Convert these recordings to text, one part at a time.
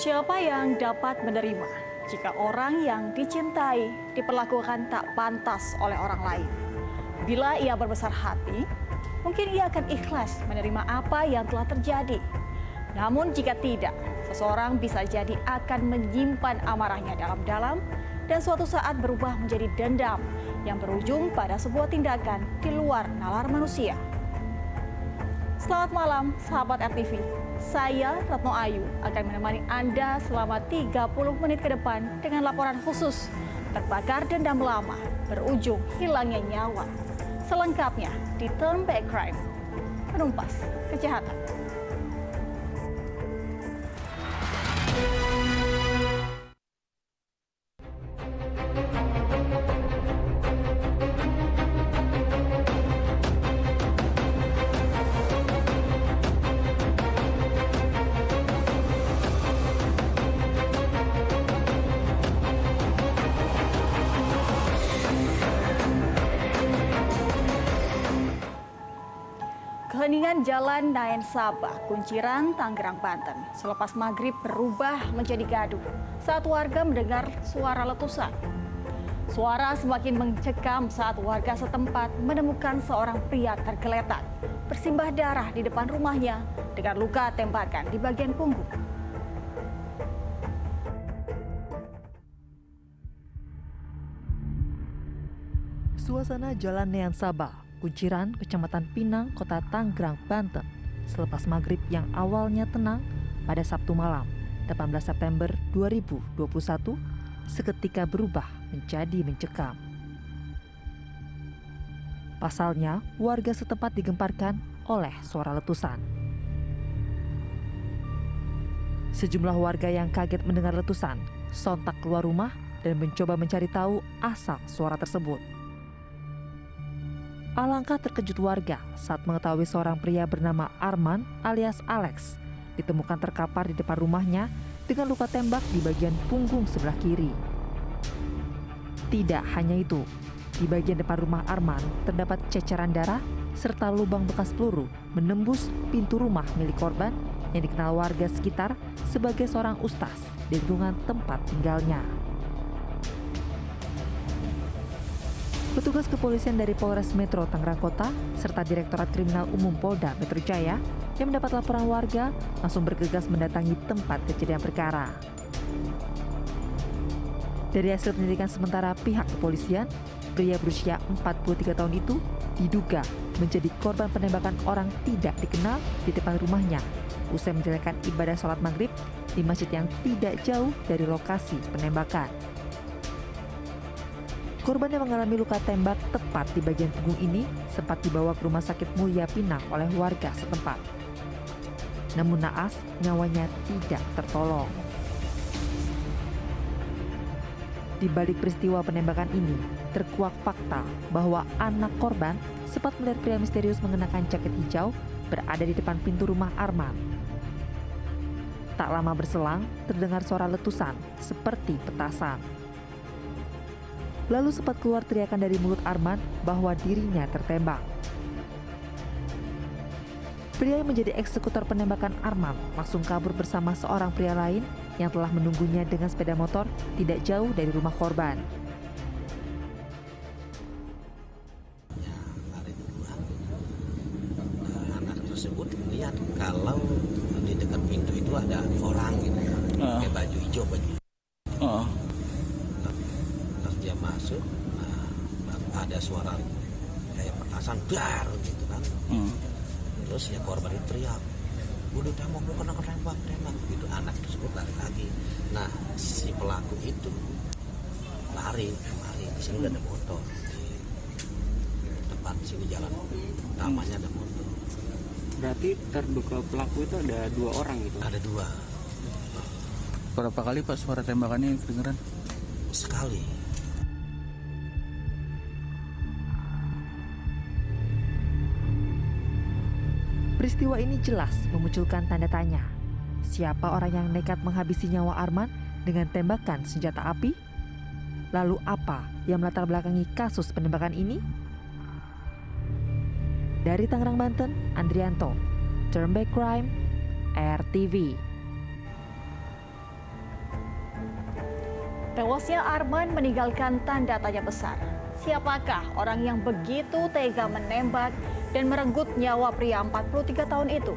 Siapa yang dapat menerima jika orang yang dicintai diperlakukan tak pantas oleh orang lain? Bila ia berbesar hati, mungkin ia akan ikhlas menerima apa yang telah terjadi. Namun jika tidak, seseorang bisa jadi akan menyimpan amarahnya dalam-dalam dan suatu saat berubah menjadi dendam yang berujung pada sebuah tindakan di luar nalar manusia. Selamat malam, sahabat RTV. Saya, Retno Ayu, akan menemani Anda selama 30 menit ke depan dengan laporan khusus terbakar dendam lama berujung hilangnya nyawa. Selengkapnya di Turn Back Crime, menumpas kejahatan. Keheningan Jalan Naen Sabah, Kunciran, Tangerang, Banten selepas maghrib berubah menjadi gaduh saat warga mendengar suara letusan. Suara semakin mencekam saat warga setempat menemukan seorang pria tergeletak bersimbah darah di depan rumahnya dengan luka tembakan di bagian punggung. Suasana Jalan Naen Sabah, Kunciran, Kecamatan Pinang, Kota Tangerang, Banten, selepas maghrib yang awalnya tenang pada Sabtu malam, 18 September 2021, seketika berubah menjadi mencekam. Pasalnya, warga setempat digemparkan oleh suara letusan. Sejumlah warga yang kaget mendengar letusan sontak keluar rumah dan mencoba mencari tahu asal suara tersebut. Alangkah terkejut warga saat mengetahui seorang pria bernama Arman alias Alex ditemukan terkapar di depan rumahnya dengan luka tembak di bagian punggung sebelah kiri. Tidak hanya itu, di bagian depan rumah Arman terdapat ceceran darah serta lubang bekas peluru menembus pintu rumah milik korban yang dikenal warga sekitar sebagai seorang ustaz di lingkungan tempat tinggalnya. Petugas kepolisian dari Polres Metro Tangerang Kota serta Direktorat Kriminal Umum Polda Metro Jaya yang mendapat laporan warga langsung bergegas mendatangi tempat kejadian perkara. Dari hasil penyelidikan sementara pihak kepolisian, pria berusia 43 tahun itu diduga menjadi korban penembakan orang tidak dikenal di depan rumahnya usai menjalankan ibadah sholat maghrib di masjid yang tidak jauh dari lokasi penembakan. Korban yang mengalami luka tembak tepat di bagian punggung ini sempat dibawa ke Rumah Sakit Mulia Pinang oleh warga setempat. Namun naas, nyawanya tidak tertolong. Di balik peristiwa penembakan ini, terkuak fakta bahwa anak korban sempat melihat pria misterius mengenakan jaket hijau berada di depan pintu rumah Arman. Tak lama berselang, terdengar suara letusan seperti petasan. Lalu sempat keluar teriakan dari mulut Arman bahwa dirinya tertembak. Pria yang menjadi eksekutor penembakan Arman langsung kabur bersama seorang pria lain yang telah menunggunya dengan sepeda motor tidak jauh dari rumah korban. Hari duluan, anak tersebut melihat kalau di dekat pintu itu ada orang gitu, pakai baju hijau, dia masuk, ada suara kayak petasan dar gitu kan. Terus ya korban itu teriak, udah tembak, bukan aku tembak gitu. Anak tersebut lari lagi. Nah si pelaku itu lari di sini udah ada motor di depan sini jalan utamanya ada motor. Berarti terduga pelaku itu ada 2 orang gitu? Ada 2. Berapa kali Pak suara tembakannya kedengeran? Sekali. Peristiwa ini jelas memunculkan tanda tanya. Siapa orang yang nekat menghabisi nyawa Arman dengan tembakan senjata api? Lalu apa yang melatar belakangi kasus penembakan ini? Dari Tangerang, Banten, Andrianto, Turn Back Crime, RTV. Tewasnya Arman meninggalkan tanda tanya besar. Siapakah orang yang begitu tega menembak dan merenggut nyawa pria 43 tahun itu?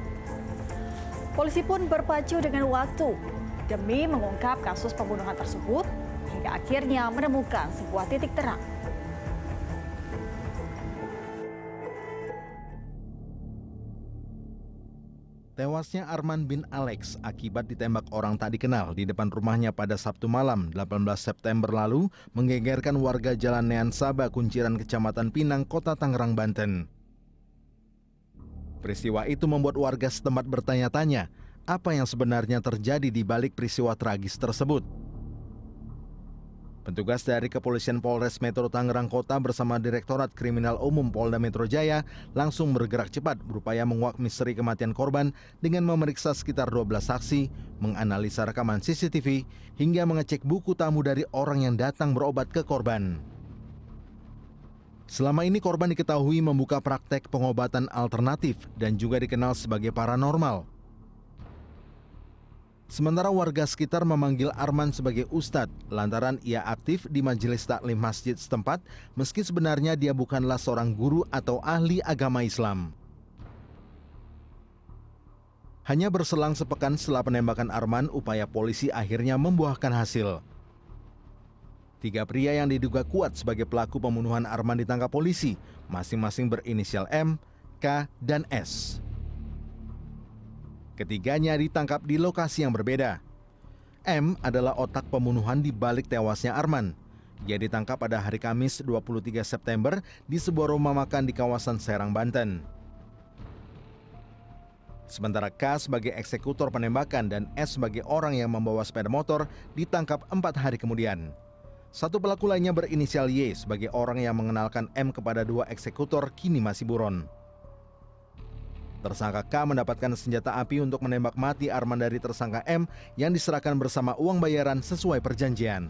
Polisi pun berpacu dengan waktu demi mengungkap kasus pembunuhan tersebut hingga akhirnya menemukan sebuah titik terang. Tewasnya Arman bin Alex akibat ditembak orang tak dikenal di depan rumahnya pada Sabtu malam 18 September lalu menggegerkan warga Jalan Nean Saba, Kunciran, Kecamatan Pinang, Kota Tangerang, Banten. Peristiwa itu membuat warga setempat bertanya-tanya apa yang sebenarnya terjadi di balik peristiwa tragis tersebut. Petugas dari Kepolisian Polres Metro Tangerang Kota bersama Direktorat Kriminal Umum Polda Metro Jaya langsung bergerak cepat berupaya menguak misteri kematian korban dengan memeriksa sekitar 12 saksi, menganalisa rekaman CCTV, hingga mengecek buku tamu dari orang yang datang berobat ke korban. Selama ini korban diketahui membuka praktek pengobatan alternatif dan juga dikenal sebagai paranormal. Sementara warga sekitar memanggil Arman sebagai Ustadz lantaran ia aktif di majelis taklim masjid setempat meski sebenarnya dia bukanlah seorang guru atau ahli agama Islam. Hanya berselang sepekan setelah penembakan Arman, upaya polisi akhirnya membuahkan hasil. 3 pria yang diduga kuat sebagai pelaku pembunuhan Arman ditangkap polisi, masing-masing berinisial M, K, dan S. Ketiganya ditangkap di lokasi yang berbeda. M adalah otak pembunuhan di balik tewasnya Arman. Ia ditangkap pada hari Kamis 23 September di sebuah rumah makan di kawasan Serang, Banten. Sementara K sebagai eksekutor penembakan dan S sebagai orang yang membawa sepeda motor ditangkap 4 hari kemudian. Satu pelaku lainnya berinisial Y sebagai orang yang mengenalkan M kepada 2 eksekutor kini masih buron. Tersangka K mendapatkan senjata api untuk menembak mati Arman dari tersangka M yang diserahkan bersama uang bayaran sesuai perjanjian.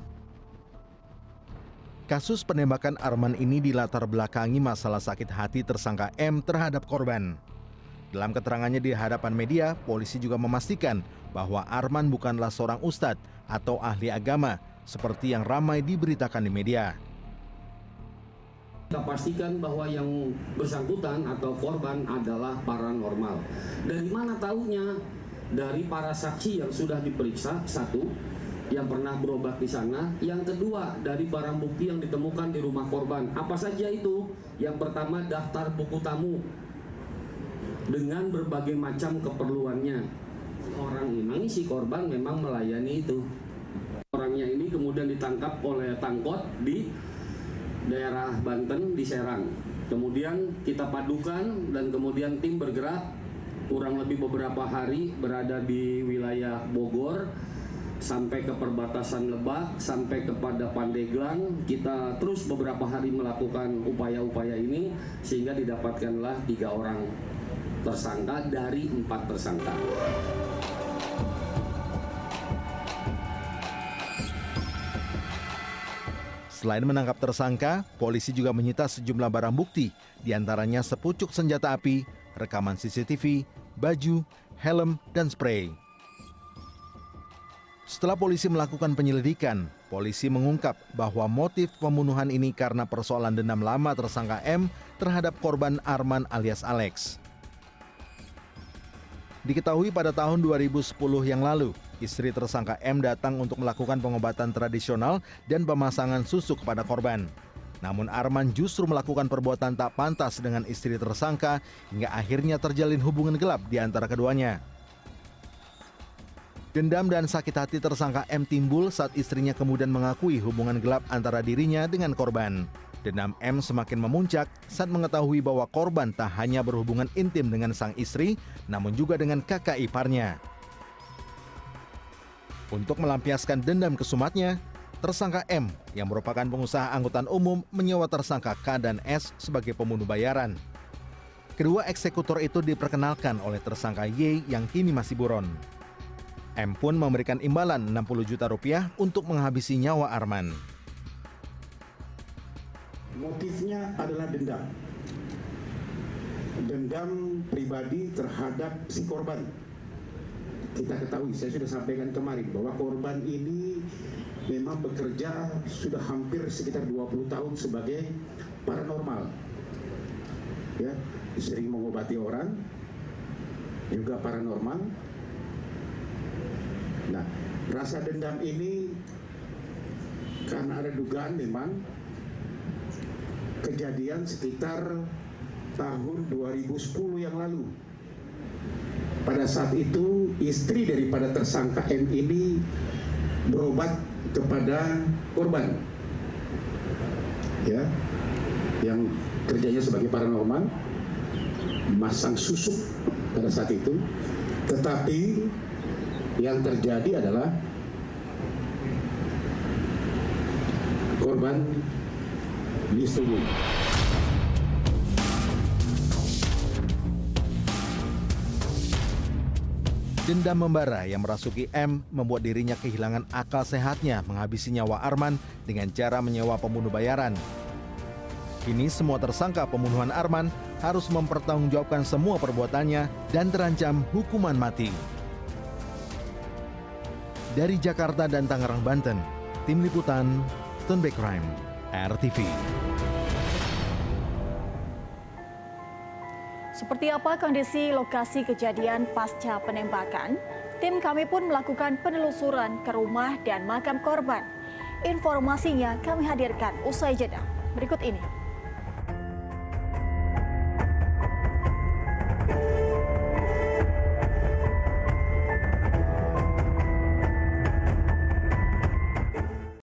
Kasus penembakan Arman ini dilatar belakangi masalah sakit hati tersangka M terhadap korban. Dalam keterangannya di hadapan media, polisi juga memastikan bahwa Arman bukanlah seorang ustadz atau ahli agama seperti yang ramai diberitakan di media. Kita pastikan bahwa yang bersangkutan atau korban adalah paranormal. Dari mana tahunya? Dari para saksi yang sudah diperiksa, 1, yang pernah berobat di sana. Yang kedua, dari barang bukti yang ditemukan di rumah korban. Apa saja itu? Yang pertama, daftar buku tamu dengan berbagai macam keperluannya. Orang ini, si korban memang melayani itu. Orangnya ini kemudian ditangkap oleh Tangkot di daerah Banten di Serang. Kemudian kita padukan dan kemudian tim bergerak kurang lebih beberapa hari berada di wilayah Bogor sampai ke perbatasan Lebak sampai kepada Pandeglang. Kita terus beberapa hari melakukan upaya-upaya ini sehingga didapatkanlah 3 orang tersangka dari 4 tersangka. Selain menangkap tersangka, polisi juga menyita sejumlah barang bukti, diantaranya sepucuk senjata api, rekaman CCTV, baju, helm, dan sprei. Setelah polisi melakukan penyelidikan, polisi mengungkap bahwa motif pembunuhan ini karena persoalan dendam lama tersangka M terhadap korban Arman alias Alex. Diketahui pada tahun 2010 yang lalu, istri tersangka M datang untuk melakukan pengobatan tradisional dan pemasangan susu kepada korban. Namun Arman justru melakukan perbuatan tak pantas dengan istri tersangka hingga akhirnya terjalin hubungan gelap di antara keduanya. Dendam dan sakit hati tersangka M timbul saat istrinya kemudian mengakui hubungan gelap antara dirinya dengan korban. Dendam M semakin memuncak saat mengetahui bahwa korban tak hanya berhubungan intim dengan sang istri, namun juga dengan kakak iparnya. Untuk melampiaskan dendam kesumatnya, tersangka M yang merupakan pengusaha angkutan umum menyewa tersangka K dan S sebagai pembunuh bayaran. Kedua eksekutor itu diperkenalkan oleh tersangka Y yang kini masih buron. M pun memberikan imbalan 60 juta rupiah untuk menghabisi nyawa Arman. Motifnya adalah dendam. Dendam pribadi terhadap si korban. Kita ketahui, saya sudah sampaikan kemarin bahwa korban ini memang bekerja sudah hampir sekitar 20 tahun sebagai paranormal. Ya, sering mengobati orang, juga paranormal. Nah, rasa dendam ini karena ada dugaan memang kejadian sekitar tahun 2010 yang lalu. Pada saat itu istri daripada tersangka M ini berobat kepada korban, ya, yang kerjanya sebagai paranormal, masang susuk pada saat itu. Tetapi yang terjadi adalah korban disetubuh. Dendam membara yang merasuki M membuat dirinya kehilangan akal sehatnya menghabisi nyawa Arman dengan cara menyewa pembunuh bayaran. Kini semua tersangka pembunuhan Arman harus mempertanggungjawabkan semua perbuatannya dan terancam hukuman mati. Dari Jakarta dan Tangerang, Banten, Tim Liputan, Turnback Crime, RTV. Seperti apa kondisi lokasi kejadian pasca penembakan? Tim kami pun melakukan penelusuran ke rumah dan makam korban. Informasinya kami hadirkan usai jeda. Berikut ini.